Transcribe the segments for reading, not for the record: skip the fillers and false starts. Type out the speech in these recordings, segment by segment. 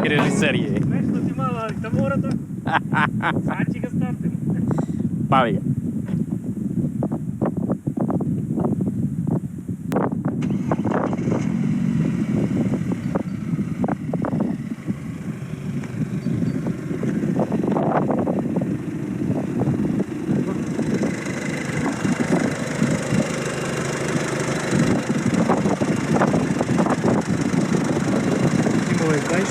Režiserije. Nešto ti malo, ali da mora da... Sad će ga startimo. Pavilja. Ovo je gajš.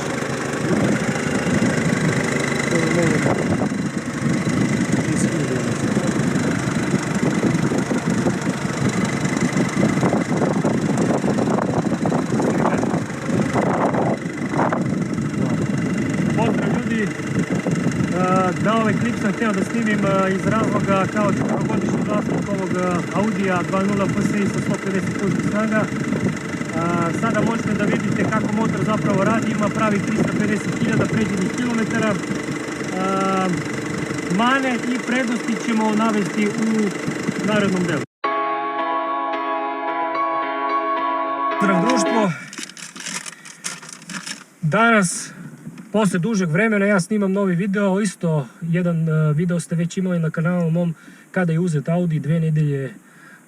Ovo je mogo. Pozdrav ljudi, da ovaj klip sam htio da snimim iz razloga kao 4-godišnji vlasnik ovog Audija 2.0 FSI sa 150 konjskih snaga. Sada možete da vidite kako motor zapravo radi, ima pravi 350.000 pređenih kilometara. Mane i prednosti ćemo navesti u narednom delu. Pozdrav društvo, danas posle dužeg vremena ja snimam novi video, isto jedan video ste već imali na kanalu mom kada je uzet Audi 2 nedelje.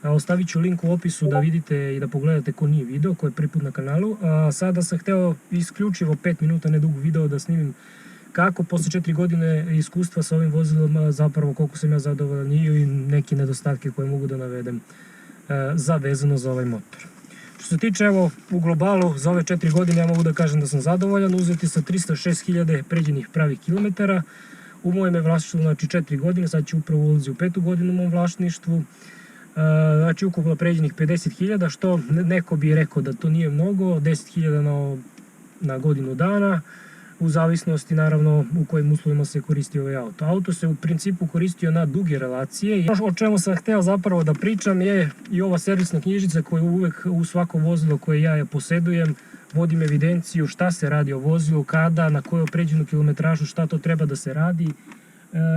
Ostavit ću link u opisu da vidite i da pogledate ko nije video, ko je prvi put na kanalu. Sada sam hteo isključivo 5 minuta nedug video da snimim kako posle 4 godine iskustva sa ovim vozilom zapravo koliko sam ja zadovoljan i neke nedostatke koje mogu da navedem vezano za ovaj motor. Što se tiče evo u globalu za ove 4 godine ja mogu da kažem da sam zadovoljan, uzeti sa 306.000 pređenih pravih kilometara. U mojem je vlasništvu znači 4 godine, sad će upravo ulazi u 5. godinu u mom vlasništvu. Znači ukupno pređenih 50.000, što neko bi rekao da to nije mnogo, 10.000 na godinu dana, u zavisnosti naravno u kojim uslovima se koristi ovaj auto. Auto se u principu koristio na duge relacije. O čemu sam hteo zapravo da pričam je i ova servisna knjižica koju uvek u svako vozilo koje ja posedujem vodim evidenciju šta se radi o vozilu, kada, na koju pređenu kilometražu, šta to treba da se radi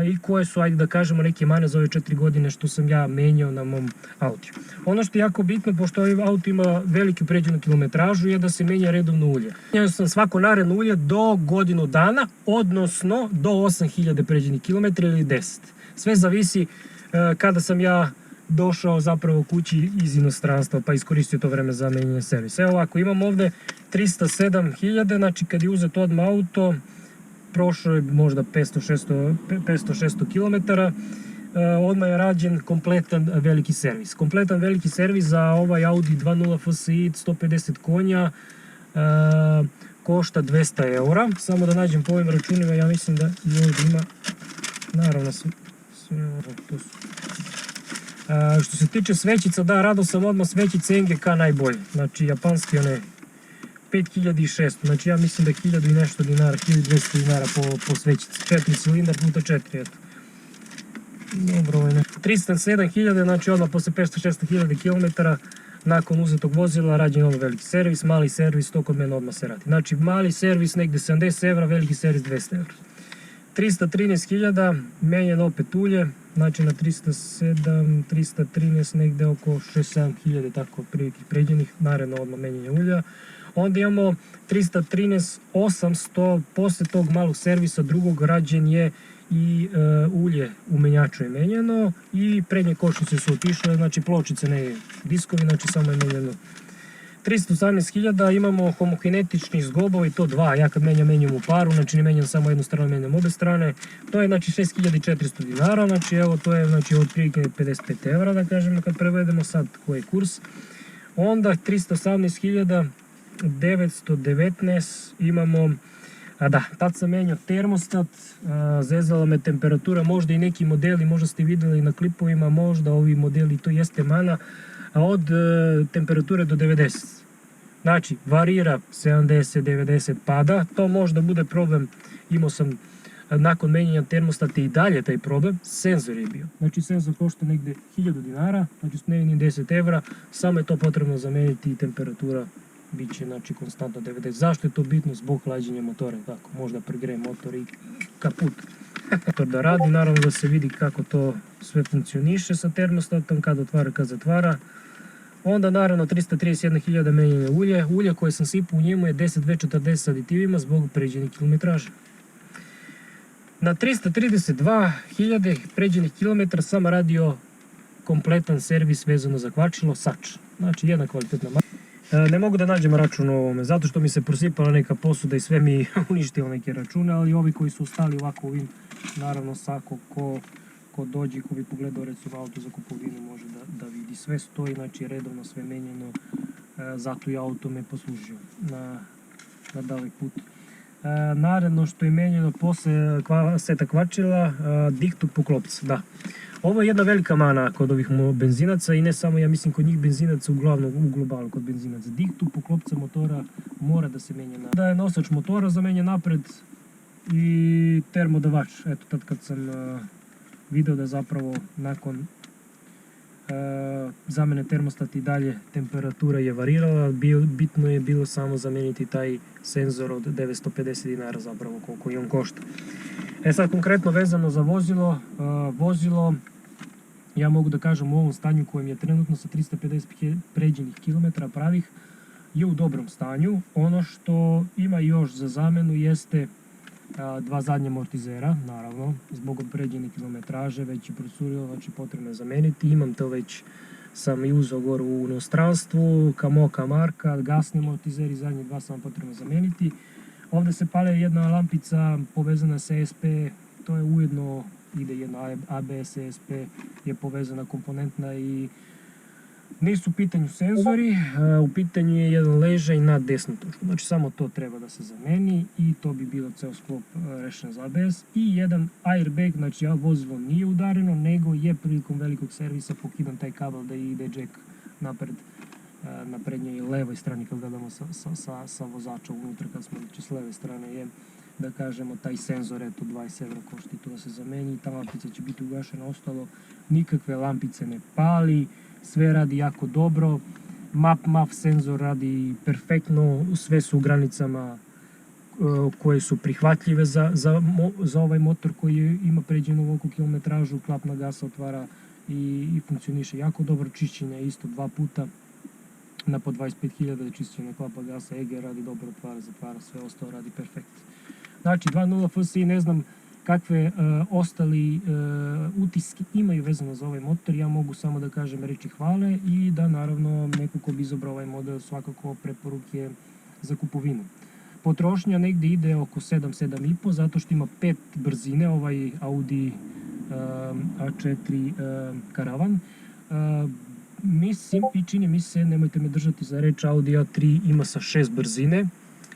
i koje su, ajde da kažemo, neke mane za ove 4 godine što sam ja menjao na mom Audiju. Ono što je jako bitno, pošto ovaj auto ima veliku pređenu kilometražu, je da se menja redovno ulje. Menjao sam svako naredno ulje do godinu dana, odnosno do 8.000 pređenih kilometra ili 10. Sve zavisi kada sam ja došao zapravo kući iz inostranstva pa iskoristio to vreme za menjanje servisa. Evo ovako, imam ovde 307.000, znači kad je uzet odmah auto, prošlo je možda 500-600 km, odmah je rađen kompletan veliki servis. Kompletan veliki servis za ovaj Audi 2.0 FSI 150 konja košta 200 eura. Samo da nađem po ovim računima, ja mislim da ovdje ima, naravno sve ovo, to su. Što se tiče svećica, da, rado sam odmah svećice NGK najbolje, znači japanski one 5.600, znači ja mislim da je 1000 i nešto dinara, 1200 dinara po svećici, 4 cilindar puta 4, eto. Dobro, ovo je nešto. 307.000, znači odmah posle 500-600.000 km nakon uzetog vozila rađen ovo veliki servis, mali servis, to kod mene odmah se radi. Znači mali servis negde 70 evra, veliki servis 200 evra. 313.000, menjen opet ulje, znači na 313 negde oko 6-7.000 tako prilike pređenih, naredno odmah menjanje ulja. Onda imamo 313.800, posle tog malog servisa drugog rađen je i ulje u menjaču je menjeno i prednje kočnice su otišle, znači pločice ne diskovi, znači samo je menjeno. 318.000, imamo homokinetični zglobova i to dva, ja kad menjam u paru, znači ne menjam samo jednu stranu, menjam obe strane. To je znači 6.400 dinara, znači evo to je znači otprilike 55 evra da kažemo kad prevedemo sad koji je kurs. Onda 318.919 imamo, da, tad sam menjao termostat, zezala me temperatura, možda i neki modeli, možda ste videli na klipovima, možda ovi modeli, to jeste mana, od temperature do 90. Znači, varira 70, 90, pada, to možda bude problem, imao sam nakon menjanja termostata i dalje taj problem, senzor je bio. Znači, senzor košta negde 1000 dinara, znači nevini 10 evra, samo je to potrebno zameniti i temperatura bit će znači konstantno 90. Zašto je to bitno? Zbog hlađenja motora, tako, možda pregreje motor i kaput. Motor da radi, naravno da se vidi kako to sve funkcioniše sa termostatom, kad otvara, kad zatvara. Onda naravno 331.000 menjanje ulje koje sam sipao u njemu je 10-240 s aditivima zbog pređenih kilometraža. Na 332.000 pređenih kilometara sam radio kompletan servis vezano za kvačilo, sač. Znači jedna kvalitetna mašina. Ne mogu da nađem račun o ovome, zato što mi se prosipala neka posuda i sve mi uništilo neke račune, ali ovi koji su ostali ovako ovim, naravno svako ko dođe, ko bi pogledao recimo auto za kupovinu može da vidi. Sve stoji, znači redovno sve menjeno, zato i auto me poslužio na dalek put. Naredno što je menjeno posle seta kvačila, diktuk poklopca, da. Ovo je jedna velika mana kod ovih benzinaca i ne samo, ja mislim, kod njih benzinaca, uglavnom u globalu kod benzinaca. Diktuk poklopca motora mora da se menja napred. Da je nosač motora zamenja napred i termodavač. Eto, tad kad sam video da zapravo nakon zamene termostata i dalje temperatura je varirala, bitno je bilo samo zameniti taj senzor od 950 dinara zapravo koliko i on košta. Sad konkretno vezano za vozilo, ja mogu da kažem u ovom stanju kojem je trenutno sa 350 pređenih kilometara pravih je u dobrom stanju. Ono što ima još za zamenu jeste dva zadnja amortizera, naravno, zbog pređenih kilometraže, već je procurilo, znači potrebno je zameniti. Imam to već, sam i uzeo gore u inostranstvu, Kamoka marka, gasni amortizeri, zadnji dva sam potrebno zameniti. Ovdje se pale jedna lampica povezana sa ESP, to je ujedno, ide jedna ABS ESP, je povezana komponentna i nisu u pitanju senzori, u pitanju je jedan ležaj na desnu točku, znači samo to treba da se zameni i to bi bilo ceo sklop rešen za ABS i jedan airbag, znači vozilo nije udareno, nego je prilikom velikog servisa pokidan taj kabel da ide jack napred na prednjoj levoj strani kad gledamo sa vozača unutra, kad smo s leve strane je, da kažemo, taj senzor, eto 20 € košta i to da se zameni, ta lampica će biti ugašena, ostalo nikakve lampice ne pali, sve radi jako dobro, MAF senzor radi perfektno, sve su u granicama koje su prihvatljive za ovaj motor koji ima pređenu veliku kilometražu, klapna gasa otvara i funkcioniše jako dobro, čišćenja isto 2 puta na po 25.000 čišćenja klapa gasa, EGR radi dobro, otvara, zatvara, sve ostalo radi perfekt. Znači 2.0 FSI, ne znam kakve ostali utiske imaju vezano za ovaj motor, ja mogu samo da kažem reči hvale i da naravno neko ko bi izabrao ovaj model svakako preporuke za kupovinu. Potrošnja negdje ide oko 7-7,5 zato što ima 5 brzine, ovaj Audi A4 Caravan. Mislim i čini mi se, nemojte me držati za reč, Audi A3 ima sa 6 brzine.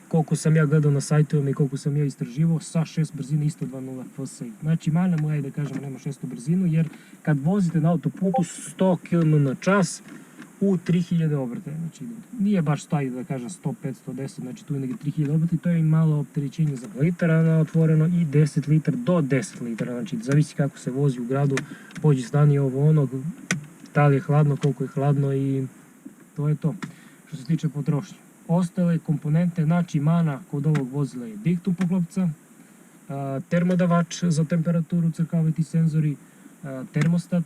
Koliko sam ja gledao na sajtovima i koliko sam ja istraživao, sa 6 brzine isto 2.0 FSI. Znači mana moja je da kažem nema 600 brzinu, jer kad vozite na autoputu 100 km na čas u 3000 obrtaja, znači nije baš taj da kažem 100, 500, 10, znači tu je negdje 3000 obrtaja, to je i malo opterećenje za litara na otvoreno i 10 litara do 10 litara, znači zavisi kako se vozi u gradu, pođi stani ovo ono, da li je hladno, koliko je hladno i to je to što se tiče potrošnje. Ostale komponente, znači mana kod ovog vozila je diktuk poklopca, termodavač za temperaturu, crkaviti senzori, termostat,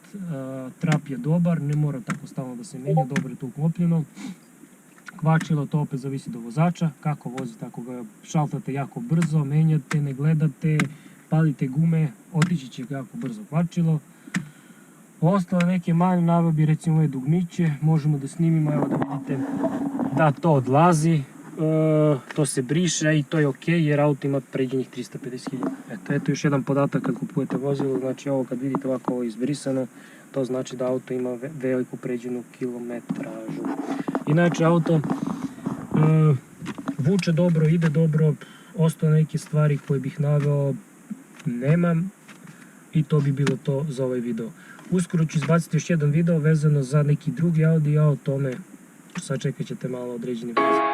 trap je dobar, ne mora tako stalno da se menja, dobro je to uklopljeno. Kvačilo, to opet zavisi do vozača, kako vozite, ako ga šaltate jako brzo, menjate, ne gledate, palite gume, otići će jako brzo kvačilo. Ostale neke manje navabi, recimo ove dugmiće, možemo da snimimo, evo da vidite da to odlazi, to se briše i to je ok jer auto ima pređenih 350.000. Eto još jedan podatak kad kupujete vozilo, znači ovo kad vidite ovako ovo izbrisano, to znači da auto ima veliku pređenu kilometražu. Inače auto vuče dobro, ide dobro, ostale neke stvari koje bih naveo nemam i to bi bilo to za ovaj video. Uskoro ću izbaciti još jedan video vezano za neki drugi Audi, a o tome sačekat ćete malo određeni video.